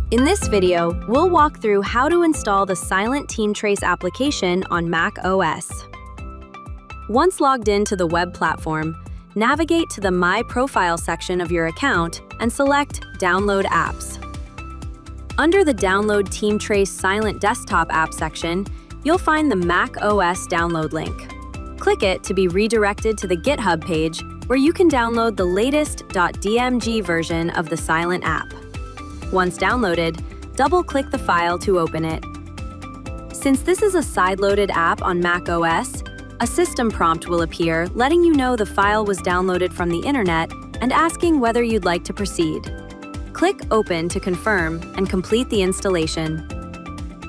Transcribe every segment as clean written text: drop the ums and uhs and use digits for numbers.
In this video, we'll walk through how to install the silent TeamTrace application on Mac OS. Once logged into the web platform, navigate to the My Profile section of your account and select Download Apps. Under the Download TeamTrace Silent Desktop App section, you'll find the Mac OS download link. Click it to be redirected to the GitHub page where you can download the latest .dmg version of the Silent app. Once downloaded, double-click the file to open it. Since this is a side-loaded app on Mac OS, a system prompt will appear letting you know the file was downloaded from the internet and asking whether you'd like to proceed. Click Open to confirm and complete the installation.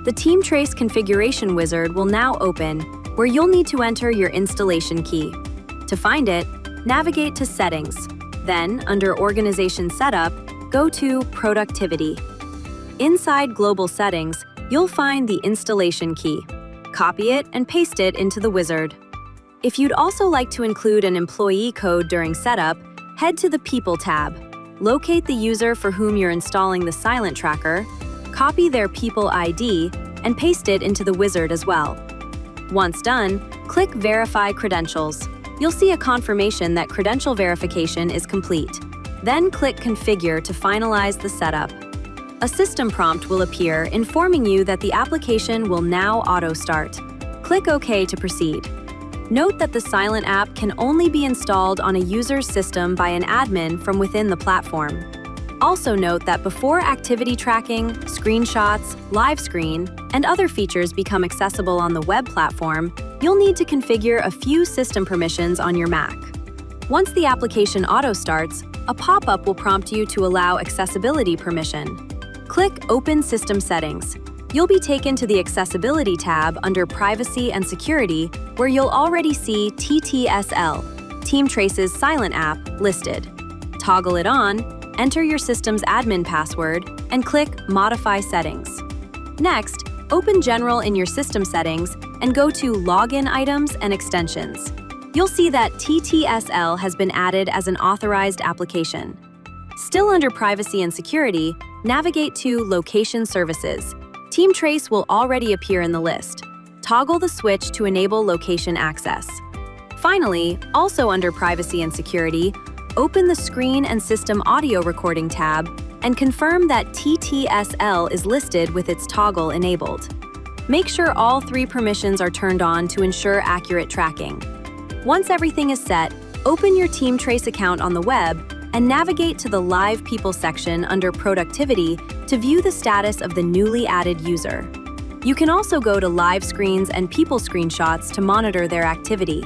The TeamTrace configuration wizard will now open, where you'll need to enter your installation key. To find it, navigate to Settings. Then, under Organization Setup, go to Productivity. Inside Global Settings, you'll find the installation key. Copy it and paste it into the wizard. If you'd also like to include an employee code during setup, head to the People tab. Locate the user for whom you're installing the Silent Tracker, copy their People ID, and paste it into the wizard as well. Once done, click Verify Credentials. You'll see a confirmation that credential verification is complete. Then click Configure to finalize the setup. A system prompt will appear informing you that the application will now auto-start. Click OK to proceed. Note that the Silent app can only be installed on a user's system by an admin from within the platform. Also note that before activity tracking, screenshots, live screen, and other features become accessible on the web platform, you'll need to configure a few system permissions on your Mac. Once the application auto-starts, a pop-up will prompt you to allow accessibility permission. Click Open System Settings. You'll be taken to the Accessibility tab under Privacy and Security, where you'll already see TTSL, TeamTrace's Silent app, listed. Toggle it on, enter your system's admin password, and click Modify Settings. Next, open General in your system settings and go to Login Items and Extensions. You'll see that TTSL has been added as an authorized application. Still under Privacy and Security, navigate to Location Services. TeamTrace will already appear in the list. Toggle the switch to enable location access. Finally, also under Privacy and Security, open the Screen and System Audio Recording tab and confirm that TTSL is listed with its toggle enabled. Make sure all three permissions are turned on to ensure accurate tracking. Once everything is set, open your TeamTrace account on the web and navigate to the Live People section under Productivity to view the status of the newly added user. You can also go to Live Screens and People Screenshots to monitor their activity.